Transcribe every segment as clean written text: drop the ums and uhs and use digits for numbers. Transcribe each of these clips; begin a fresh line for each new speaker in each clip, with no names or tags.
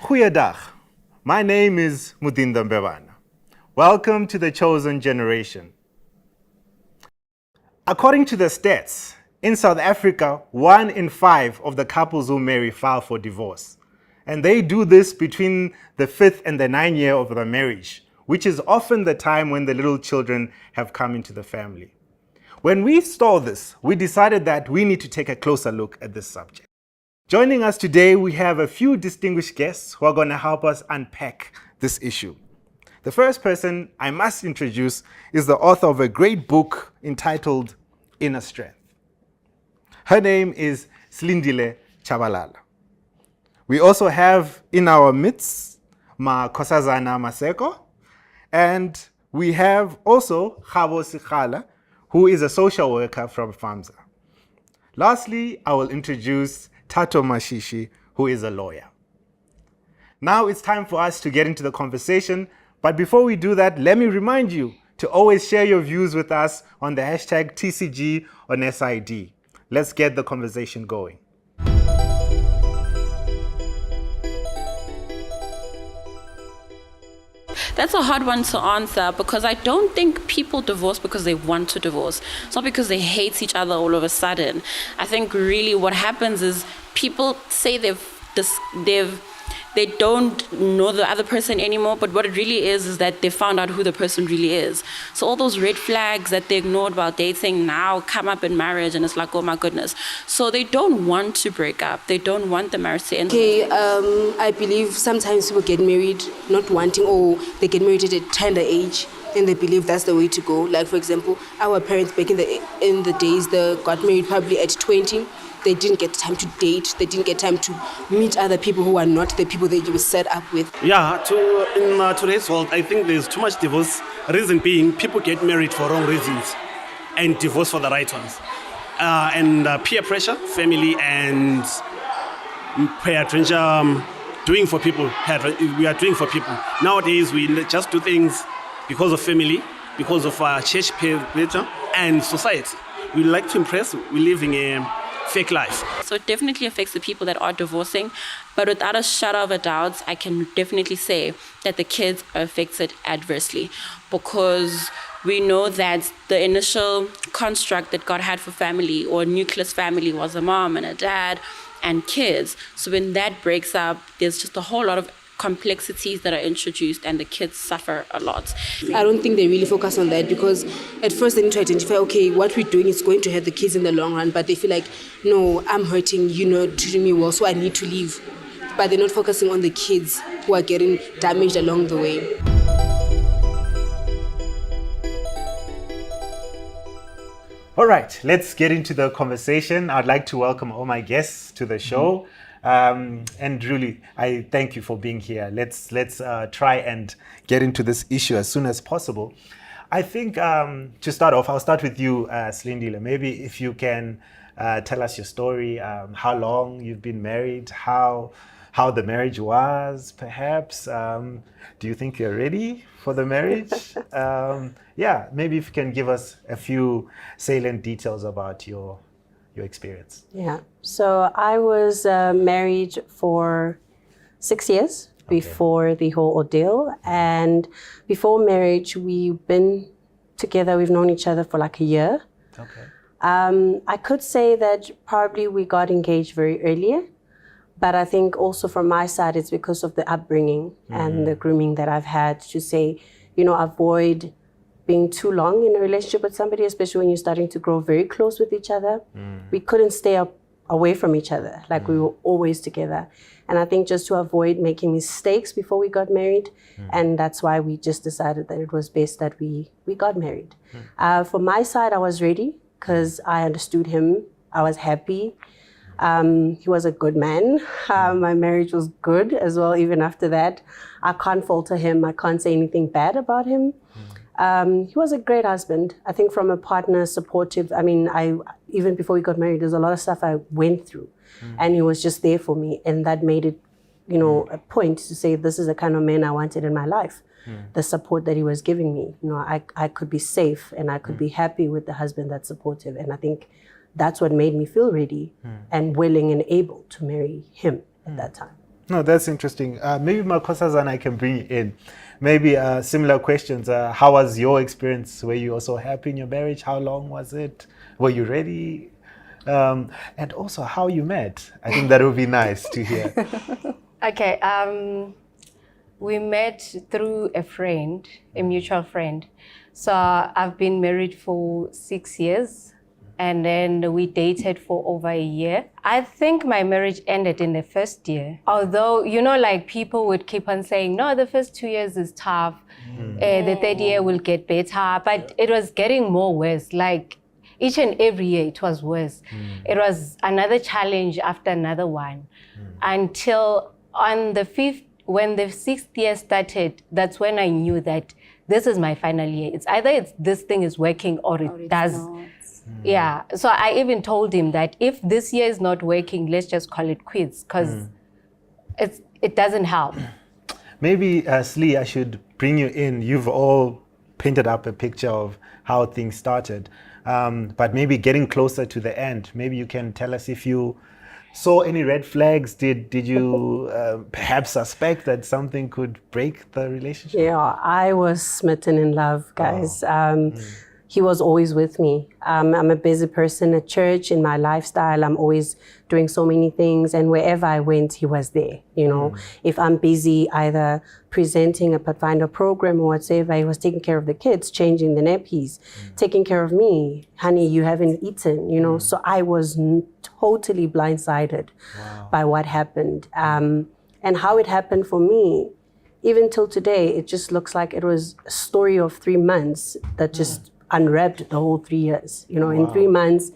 Goeiedag. My name is Mudinda Mbevana. Welcome to the Chosen Generation. According to the stats, in South Africa, 1 in 5 of the couples who marry file for divorce. And they do this between the 5th and the 9th year of their marriage, which is often the time when the little children have come into the family. When we saw this, we decided that we need to take a closer look at this subject. Joining us today, we have a few distinguished guests who are going to help us unpack this issue. The first person I must introduce is the author of a great book entitled Inner Strength. Her name is Slindile Chabalala. We also have in our midst Ma Kosazana Maseko, and we have also Khabo Sikhala, who is a social worker from FAMSA. Lastly, I will introduce Tato Mashishi, who is a lawyer. Now it's time for us to get into the conversation, but before we do that, let me remind you to always share your views with us on the hashtag TCG on SID. Let's get the conversation going.
That's a hard one to answer because I don't think people divorce because they want to divorce. It's not because they hate each other all of a sudden. I think really what happens is people say they don't know the other person anymore, but what it really is that they found out who the person really is. So all those red flags that they ignored while dating now come up in marriage, and it's like, oh my goodness. So they don't want to break up. They don't want the marriage to end.
Okay, I believe sometimes people get married not wanting, or they get married at a tender age, and they believe that's the way to go. Like, for example, our parents back in the days, they got married probably at 20. They didn't get time to date. They didn't get time to meet other people who are not the people that you were set up with.
Yeah, in today's world, I think there's too much divorce. Reason being, people get married for wrong reasons and divorce for the right ones. And peer pressure, family, and peer doing for people. We are doing for people. Nowadays, we just do things because of family, because of church peer pressure, and society. We like to impress. We're living a fake life.
So it definitely affects the people that are divorcing, but without a shadow of a doubt, I can definitely say that the kids are affected adversely because we know that the initial construct that God had for family or nucleus family was a mom and a dad and kids. So when that breaks up, there's just a whole lot of complexities that are introduced and the kids suffer a lot.
I don't think they really focus on that because at first they need to identify, okay, what we're doing is going to hurt the kids in the long run, but they feel like, no, I'm hurting, you're not treating me well, so I need to leave. But they're not focusing on the kids who are getting damaged along the way.
All right, let's get into the conversation. I'd like to welcome all my guests to the show. And really, I thank you for being here. Let's try and get into this issue as soon as possible. I think to start off, I'll start with you, Slindile. Maybe if you can tell us your story, how long you've been married, how the marriage was, perhaps. Do you think you're ready for the marriage? Yeah, maybe if you can give us a few salient details about your experience.
Yeah, so I was married for 6 years before the whole ordeal. And before marriage, we've been together, we've known each other for like a year.
Okay.
I could say that probably we got engaged very early, but I think also from my side, it's because of the upbringing and the grooming that I've had to say, avoid being too long in a relationship with somebody, especially when you're starting to grow very close with each other. We couldn't stay away from each other. Like we were always together. And I think just to avoid making mistakes before we got married. And that's why we just decided that it was best that we got married. For my side, I was ready because I understood him. I was happy. He was a good man. My marriage was good as well, even after that. I can't falter him. I can't say anything bad about him. He was a great husband. I think from a partner, supportive. I mean, even before we got married, there's a lot of stuff I went through, and he was just there for me, and that made it, a point to say this is the kind of man I wanted in my life. The support that he was giving me, I could be safe and I could be happy with the husband that's supportive, and I think that's what made me feel ready and willing and able to marry him at that time.
No, that's interesting. Maybe Makosazana, I can bring you in. Maybe similar questions. How was your experience? Were you also happy in your marriage? How long was it? Were you ready? And also how you met. I think that would be nice to hear.
Okay, we met through a friend, a mutual friend. So I've been married for 6 years, and then we dated for over a year. I think my marriage ended in the first year. Although, like people would keep on saying, no, the first 2 years is tough. The third year will get better, but it was getting more worse. Like each and every year it was worse. It was another challenge after another one until on the fifth, when the 6th year started, that's when I knew that this is my final year. It's either this thing is working or it does.
not.
Yeah. So I even told him that if this year is not working, let's just call it quits, because it doesn't help.
Maybe, Slee, I should bring you in. You've all painted up a picture of how things started. But maybe getting closer to the end, maybe you can tell us if you saw any red flags. Did you perhaps suspect that something could break the relationship?
Yeah, I was smitten in love, guys. He was always with me. I'm a busy person at church, in my lifestyle. I'm always doing so many things, and wherever I went, he was there. If I'm busy either presenting a Pathfinder program or whatever, he was taking care of the kids, changing the nappies, taking care of me. Honey, you haven't eaten, So I was totally blindsided by what happened. And how it happened for me, even till today, it just looks like it was a story of 3 months that just unwrapped the whole 3 years. In 3 months,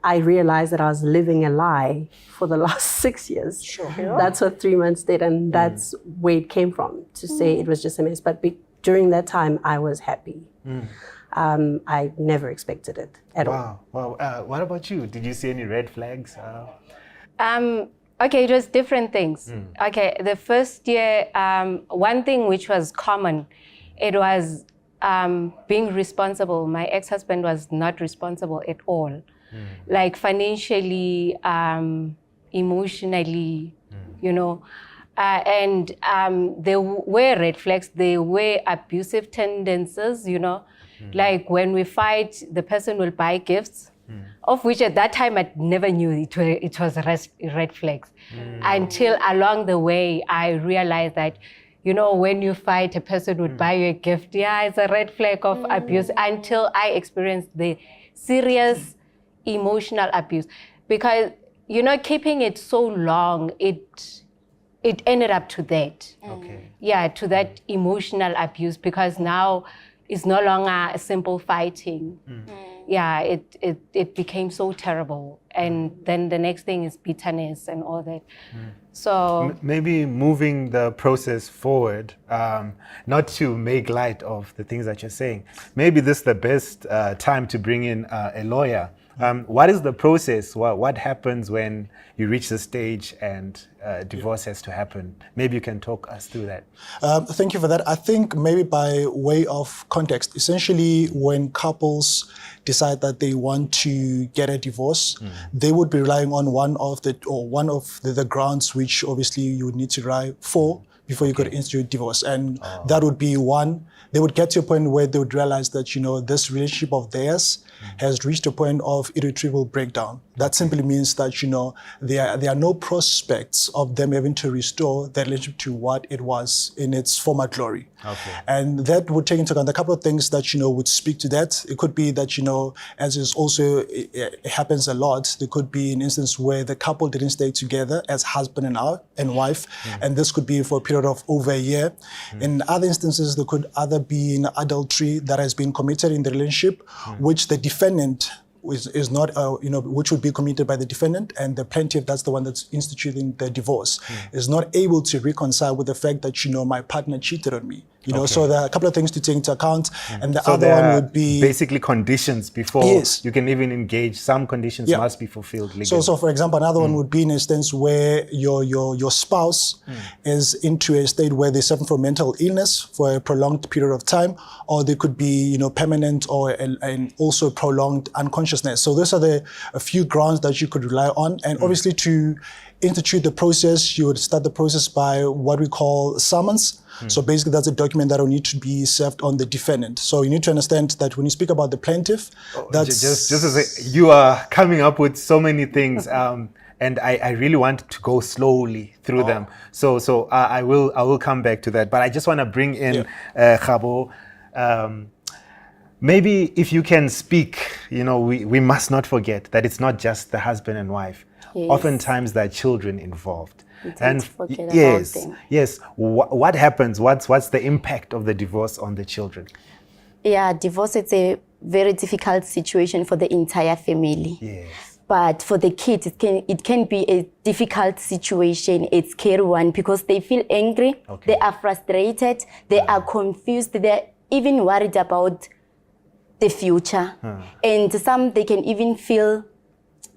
I realized that I was living a lie for the last 6 years. Sure. That's what 3 months did, and that's where it came from, to say it was just a mess. But during that time, I was happy. I never expected it at all.
Wow. What about you? Did you see any red flags?
Okay, it was different things. Okay, the first year, one thing which was common, it was being responsible. My ex-husband was not responsible at all. Like financially, emotionally, and there were red flags. There were abusive tendencies, like when we fight, the person will buy gifts, of which at that time I never knew it was red flags. Until along the way, I realized that, when you fight, a person would buy you a gift. Yeah, it's a red flag of abuse, until I experienced the serious emotional abuse. Because, keeping it so long, it ended up to that.
Okay.
Yeah, to that emotional abuse, because now it's no longer a simple fighting. Yeah, it became so terrible. And then the next thing is bitterness and all that. So
maybe moving the process forward, not to make light of the things that you're saying, maybe this is the best time to bring in a lawyer. What is the process? What happens when you reach the stage and divorce has to happen? Maybe you can talk us through that.
Thank you for that. I think maybe by way of context, essentially when couples decide that they want to get a divorce, they would be relying on one of the grounds which obviously you would need to rely for before you could institute divorce. And that would be one, they would get to a point where they would realize that, this relationship of theirs has reached a point of irretrievable breakdown. That simply means that, there are no prospects of them having to restore that relationship to what it was in its former glory.
Okay.
And that would take into account a couple of things that, would speak to that. It could be that, as is also, it happens a lot, there could be an instance where the couple didn't stay together as husband and wife, and this could be for a period of over a year. In other instances, there could either be an adultery that has been committed in the relationship, which the defendant is not, which would be committed by the defendant, and the plaintiff, that's the one that's instituting the divorce, is not able to reconcile with the fact that, my partner cheated on me. So there are a couple of things to take into account, and the other one would be
basically conditions before you can even engage. Some conditions must be fulfilled legally.
So for example, another one would be an instance where your spouse is into a state where they're suffering from mental illness for a prolonged period of time, or they could be permanent and also prolonged unconsciousness. So those are a few grounds that you could rely on, and obviously to institute the process, you would start the process by what we call summons. So basically that's a document that will need to be served on the defendant. So you need to understand that when you speak about the plaintiff, that's...
Just as you are coming up with so many things, and I really want to go slowly through them. So I will come back to that. But I just want to bring in Khabo. Maybe if you can speak, we must not forget that it's not just the husband and wife.
Yes.
Oftentimes there are children involved.
And forget
yes,
about them.
yes. What happens? What's the impact of the divorce on the children?
Yeah, divorce is a very difficult situation for the entire family.
Yes.
But for the kids, it can be a difficult situation, a scary one, because they feel angry, they are frustrated, they are confused, they're even worried about the future. And some, they can even feel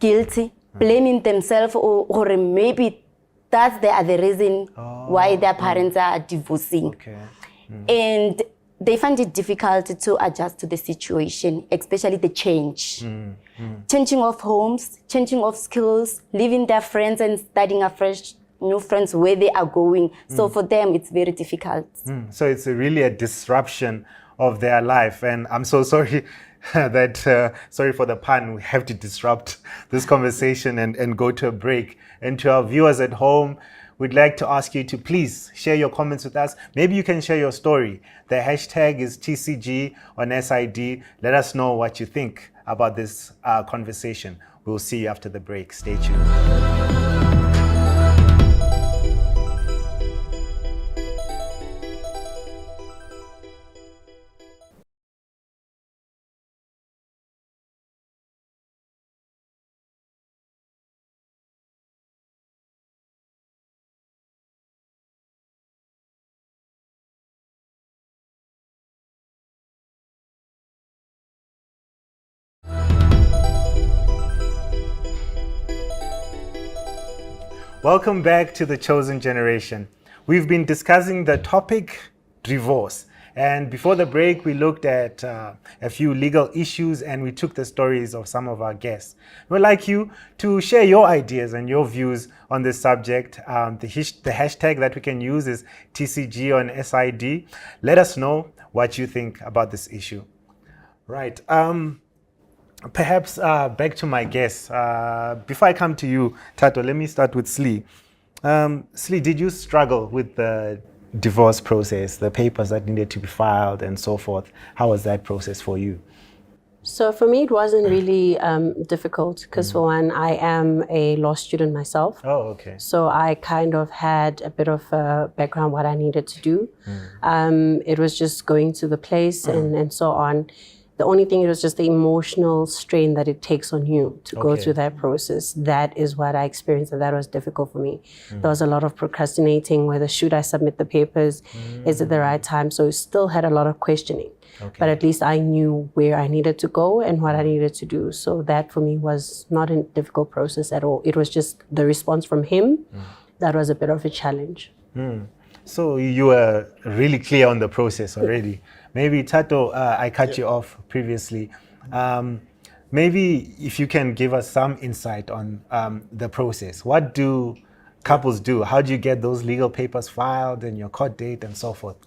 guilty, blaming themselves, or maybe that's the other reason why their parents are divorcing.
Okay.
And they find it difficult to adjust to the situation, especially the change. Changing of homes, changing of skills, leaving their friends and starting afresh, new friends where they are going. So for them, it's very difficult.
So it's really a disruption of their life. And I'm so sorry that, sorry for the pun, we have to disrupt this conversation and go to a break. And to our viewers at home, we'd like to ask you to please share your comments with us. Maybe you can share your story. The hashtag is TCG on SID. Let us know what you think about this conversation. We'll see you after the break. Stay tuned. Welcome back to The Chosen Generation. We've been discussing the topic divorce. And before the break, we looked at a few legal issues and we took the stories of some of our guests. We'd like you to share your ideas and your views on this subject. The hashtag that we can use is TCG on SID. Let us know what you think about this issue. Right. Perhaps back to my guests. Before I come to you, Tato, let me start with Slee. Slee, did you struggle with the divorce process, the papers that needed to be filed and so forth? How was that process for you?
So for me, it wasn't really difficult because for one, I am a law student myself.
Oh, okay.
So I kind of had a bit of a background what I needed to do. It was just going to the place and so on. The only thing, it was just the emotional strain that it takes on you to go through that process. That is what I experienced, and that was difficult for me. There was a lot of procrastinating, whether should I submit the papers, is it the right time? So it still had a lot of questioning. But at least I knew where I needed to go and what I needed to do. So that for me was not a difficult process at all. It was just the response from him that was a bit of a challenge.
So you were really clear on the process already. Maybe Tato, I cut you off previously. Maybe if you can give us some insight on the process. What do couples do? How do you get those legal papers filed and your court date and so forth?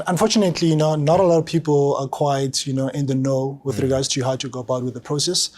Unfortunately, not a lot of people are quite, in the know with regards to how to go about with the process.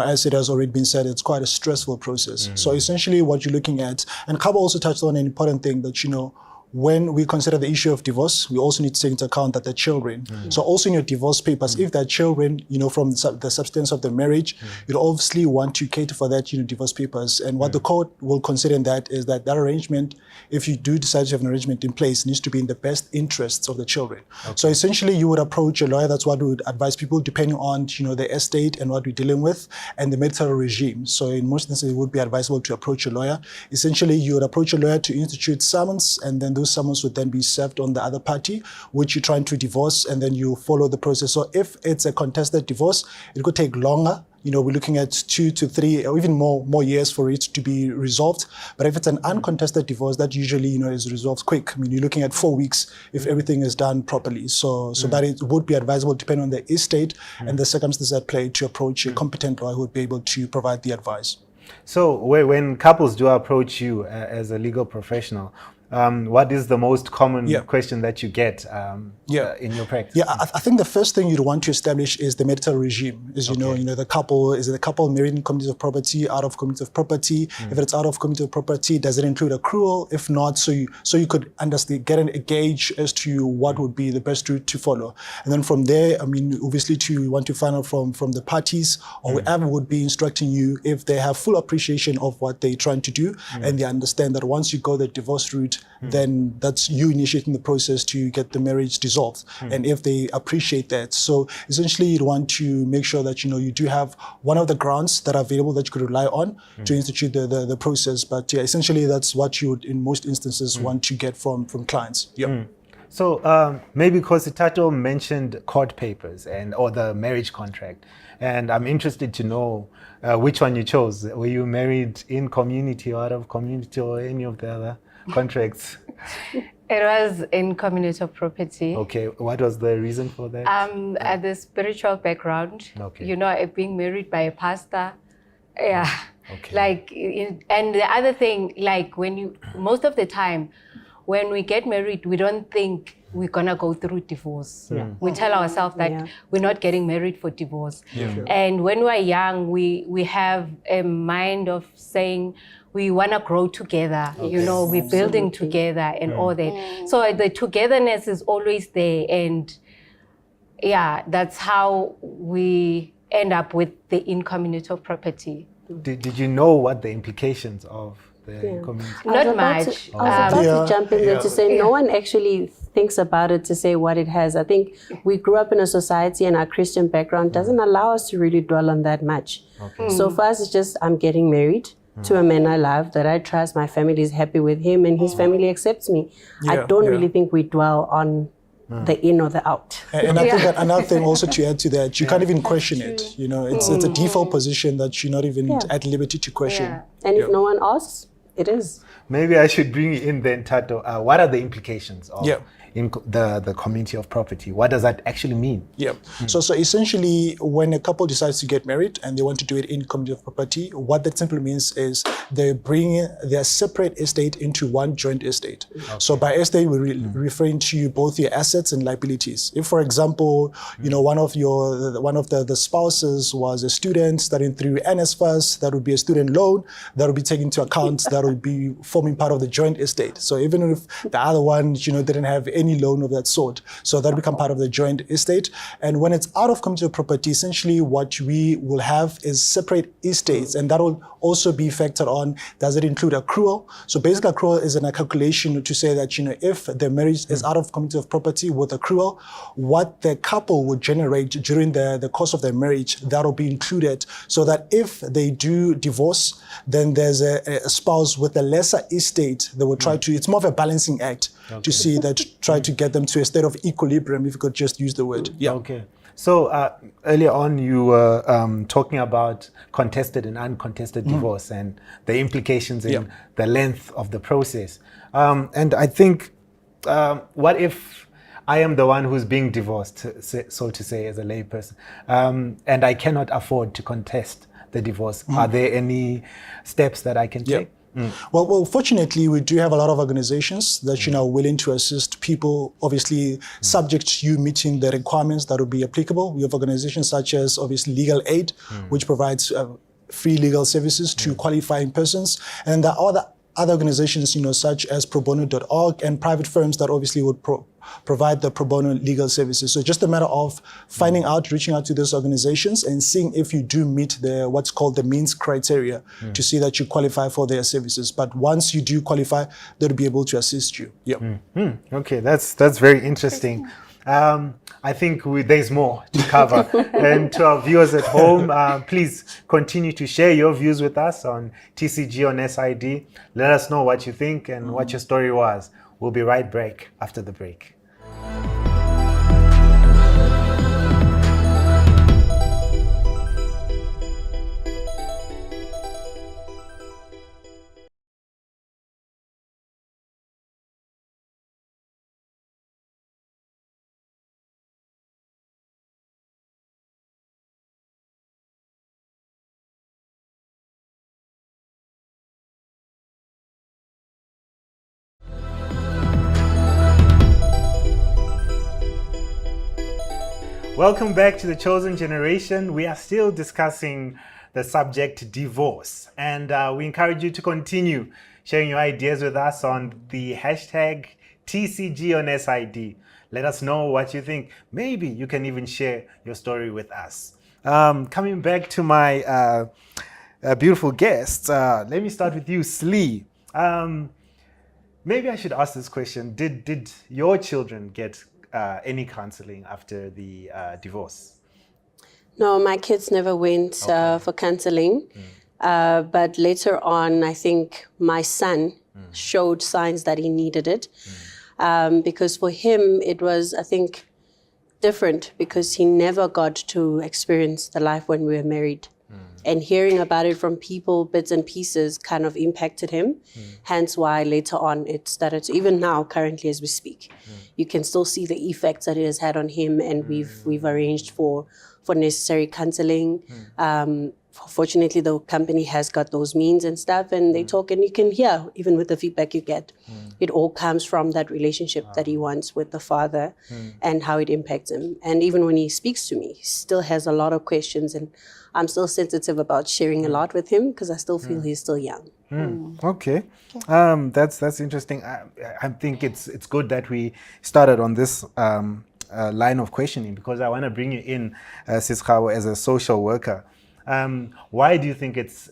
As it has already been said, it's quite a stressful process. So essentially what you're looking at, and Kaba also touched on an important thing that, when we consider the issue of divorce, we also need to take into account that the children. So also in your divorce papers, if there are children, from the substance of the marriage, you'd obviously want to cater for that, divorce papers. And what the court will consider in that is that arrangement, if you do decide to have an arrangement in place, needs to be in the best interests of the children. So essentially you would approach a lawyer. That's what we would advise people, depending on, the estate and what we're dealing with and the marital regime. So in most instances, it would be advisable to approach a lawyer. Essentially, you would approach a lawyer to institute summons, and then those summons would then be served on the other party, which you're trying to divorce, and then you follow the process. So if it's a contested divorce, it could take longer. We're looking at 2 to 3 or even more years for it to be resolved. But if it's an uncontested divorce, that usually, is resolved quick. You're looking at 4 weeks if everything is done properly. So that it would be advisable, depending on the estate and the circumstances at play, to approach a competent lawyer who would be able to provide the advice.
So when couples do approach you as a legal professional, what is the most common question that you get in your practice?
Yeah, I think the first thing you'd want to establish is the marital regime. As you know, the couple, is it a couple married in community of property, out of community of property? If it's out of community of property, does it include accrual? If not, so you could understand, get a gauge as to what would be the best route to follow. And then from there, I mean, obviously you want to find out from the parties or whoever would be instructing you if they have full appreciation of what they're trying to do, and they understand that once you go the divorce route, then that's you initiating the process to get the marriage dissolved. And if they appreciate that, so essentially you'd want to make sure that you do have one of the grounds that are available that you could rely on to institute the process. But yeah, essentially that's what you would in most instances want to get from clients.
So maybe Kositato mentioned court papers or the marriage contract, and I'm interested to know which one you chose. Were you married in community or out of community or any of the other contracts?
It was in community of property.
Okay, what was the reason for that?
At the spiritual background, being married by a pastor, and the other thing, like most of the time, when we get married, we don't think we're gonna go through divorce. We tell ourselves that we're not getting married for divorce. And when we're young, we have a mind of saying we wanna grow together. We're building together and all that. So the togetherness is always there, and that's how we end up with the in-community of property.
Did you know what the implications of the community?
Not much.
I was about to jump in there to say no one actually thinks about it to say what it has. I think we grew up in a society and our Christian background doesn't allow us to really dwell on that much. So for us, it's just I'm getting married to a man I love, that I trust, my family is happy with him and his family accepts me. I don't really think we dwell on the in or the out.
And I think that another thing also to add to that, you can't even question it. It's a default position that you're not even at liberty to question.
And if no one asks, it is.
Maybe I should bring you in then, Tato. What are the implications of in the community of property? What does that actually mean?
So essentially, when a couple decides to get married and they want to do it in community of property, what that simply means is they bring their separate estate into one joint estate. So by estate, we're referring to both your assets and liabilities. If, for example, one of the spouses was a student studying through NSFAS, that would be a student loan that would be taken into account, that would be forming part of the joint estate. So even if the other one, didn't have any loan of that sort, so that become part of the joint estate. And when it's out of community of property, essentially what we will have is separate estates, and that will also be factored on. Does it include accrual? So basically, accrual is a calculation to say that if the marriage is out of community of property with accrual, what the couple would generate during the course of their marriage, that will be included, so that if they do divorce, then there's a spouse with a lesser estate that will try to. It's more of a balancing act to see that. Try to get them to a state of equilibrium, if you could just use the word.
Okay. So earlier on, you were talking about contested and uncontested divorce and the implications in the length of the process. And I think, what if I am the one who's being divorced, so to say, as a layperson, and I cannot afford to contest the divorce? Are there any steps that I can take?
Well, fortunately, we do have a lot of organizations that are willing to assist people, obviously subject to you meeting the requirements that will be applicable. We have organizations such as, obviously, Legal Aid, which provides free legal services to qualifying persons. And there are other organizations, such as probono.org, and private firms that obviously would provide the pro bono legal services. So just a matter of finding out, reaching out to those organizations and seeing if you do meet what's called the means criteria to see that you qualify for their services. But once you do qualify, they'll be able to assist you.
Okay, that's very interesting. I think there's more to cover. And to our viewers at home, please continue to share your views with us on TCG on SID. Let us know what you think and what your story was. We'll be right back after the break. Welcome back to The Chosen Generation. We are still discussing the subject divorce, and we encourage you to continue sharing your ideas with us on the hashtag TCG on SID. Let us know what you think. Maybe you can even share your story with us. Coming back to my beautiful guests, let me start with you, Slee. Maybe I should ask this question. Did your children get any counseling after the divorce?
No, my kids never went for counseling. But later on, I think my son showed signs that he needed it. Because for him, it was, I think, different because he never got to experience the life when we were married. And hearing about it from people, bits and pieces, kind of impacted him. Hence why later on it started to, even now, currently as we speak, you can still see the effects that it has had on him. And we've arranged for necessary counseling. Fortunately, the company has got those means and stuff, and they talk, and you can hear, even with the feedback you get, it all comes from that relationship that he wants with the father and how it impacts him. And even when he speaks to me, he still has a lot of questions, and I'm still sensitive about sharing a lot with him because I still feel he's still young.
Okay. That's interesting. I think it's good that we started on this line of questioning, because I want to bring you in, Siskhawe, as a social worker. Why do you think it's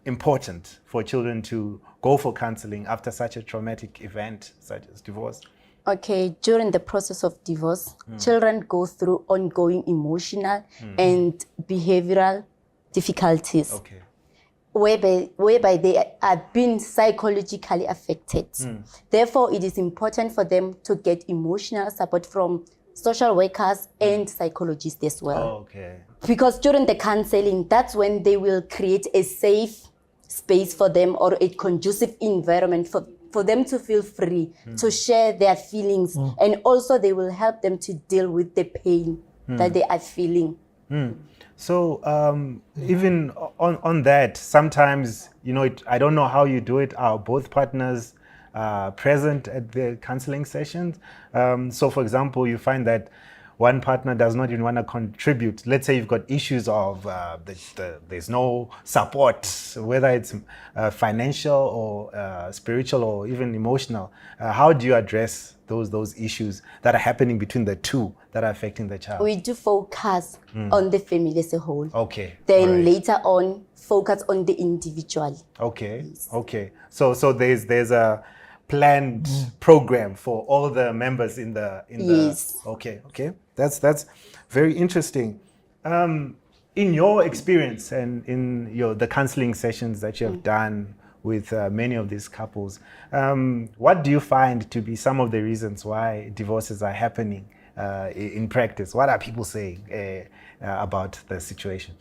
important for children to go for counseling after such a traumatic event, such as divorce?
Okay, during the process of divorce, children go through ongoing emotional and behavioral difficulties.
Okay.
Whereby they are being psychologically affected. Therefore, it is important for them to get emotional support from social workers and psychologists as well.
Oh, okay.
Because during the counseling, that's when they will create a safe space for them, or a conducive environment for them to feel free to share their feelings. And also they will help them to deal with the pain that they are feeling.
So even on that, sometimes, I don't know how you do it. Are both partners present at the counseling sessions? So for example, you find that one partner does not even want to contribute. Let's say you've got issues of there's no support, whether it's financial or spiritual or even emotional. How do you address those issues that are happening between the two that are affecting the child?
We do focus on the family as a whole.
Okay.
Then later on, focus on the individual.
Okay.
Yes.
Okay. So there's a planned program for all the members in the
Yes.
Okay. That's very interesting. In your experience and in the counseling sessions that you have done with many of these couples, what do you find to be some of the reasons why divorces are happening in practice? What are people saying about the situation?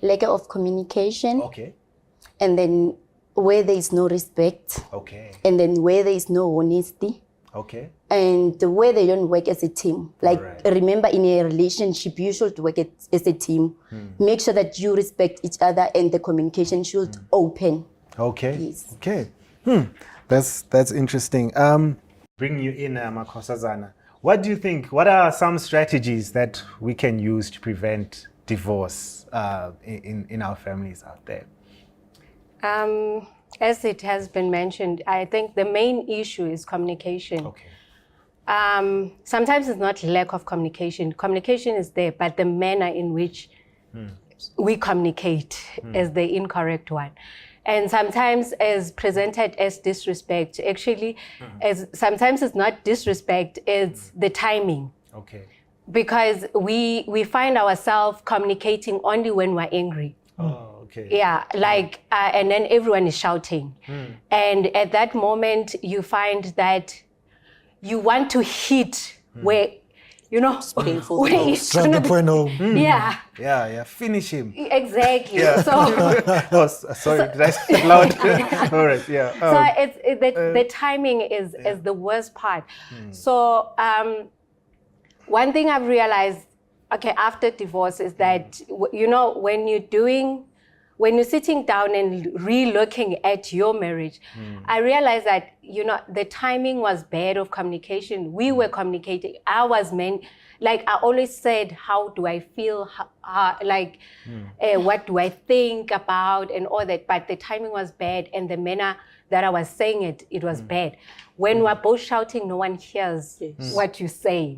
Lack of communication.
Okay.
And then where there is no respect.
Okay.
And then where there is no honesty.
Okay.
And where they don't work as a team. Like,
Alright.
remember, in a relationship, you should work as a team. Make sure that you respect each other and the communication should open.
Okay.
Yes.
Okay. That's interesting. Bring you in, Makhosazana. What do you think? What are some strategies that we can use to prevent divorce in our families out there?
As it has been mentioned, I think the main issue is communication.
Okay.
Sometimes it's not lack of communication. Communication is there, but the manner in which we communicate is the incorrect one. And sometimes is presented as disrespect. Actually, sometimes it's not disrespect, it's the timing.
Okay.
Because we find ourselves communicating only when we're angry.
Oh, okay.
Yeah, like, and then everyone is shouting. And at that moment, you find that you want to hit where, it's
painful.
where it's
Strike the
gonna be-
point home.
Yeah,
Yeah. Finish him.
exactly.
Yeah.
So,
Oh, sorry, did I say it loud? All right. Yeah.
so the timing is the worst part. So one thing I've realized, after divorce is that, when you're sitting down and re-looking at your marriage, I realized that you know, the timing was bad of communication. We were communicating. I was meant, like I always said, how do I feel? What do I think about and all that? But the timing was bad, and the manner that I was saying it was bad. When we're both shouting, no one hears what you say.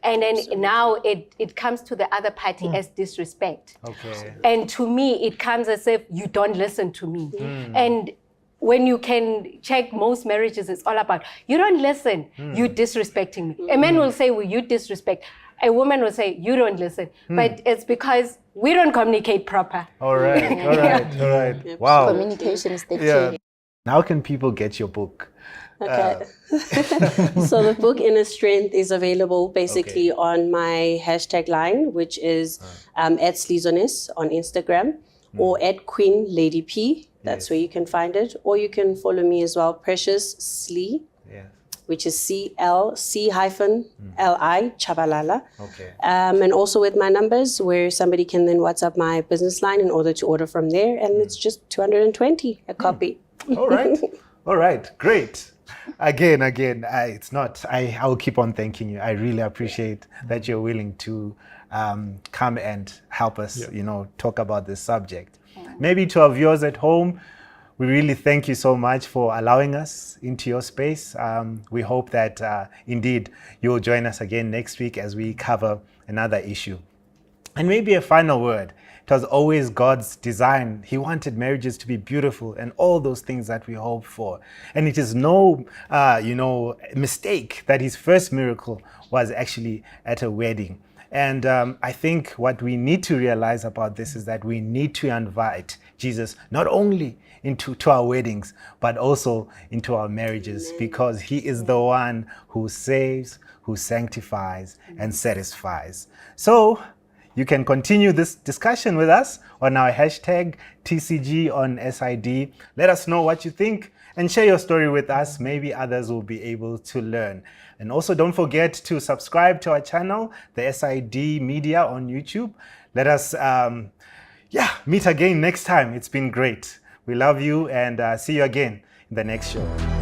And then now it comes to the other party as disrespect.
Okay.
And to me, it comes as if you don't listen to me. And when you can check most marriages, it's all about, you don't listen, you disrespecting me. A man will say, well, you disrespect. A woman will say, you don't listen. But it's because we don't communicate proper.
All right. Wow.
Communication is the key.
How can people get your book?
Okay. So the book Inner Strength is available basically on my hashtag line, which is @Sleazonis on Instagram or @QueenLadyP. That's where you can find it. Or you can follow me as well, Precious Slee, which is C-Li Chabalala.
Okay.
And also with my numbers, where somebody can then WhatsApp my business line in order to order from there. And it's just 220 a copy.
All right, great. Again, I will keep on thanking you. I really appreciate that you're willing to come and help us, talk about this subject. Maybe to our viewers at home, we really thank you so much for allowing us into your space. We hope that indeed you'll join us again next week as we cover another issue. And maybe a final word. It was always God's design. He wanted marriages to be beautiful and all those things that we hope for. And it is no, mistake that his first miracle was actually at a wedding. And I think what we need to realize about this is that we need to invite Jesus not only into our weddings, but also into our marriages, because he is the one who saves, who sanctifies, and satisfies. So you can continue this discussion with us on our hashtag TCG on SID. Let us know what you think and share your story with us. Maybe others will be able to learn. And also don't forget to subscribe to our channel, the SID Media on YouTube. Let us meet again next time. It's been great. We love you and see you again in the next show.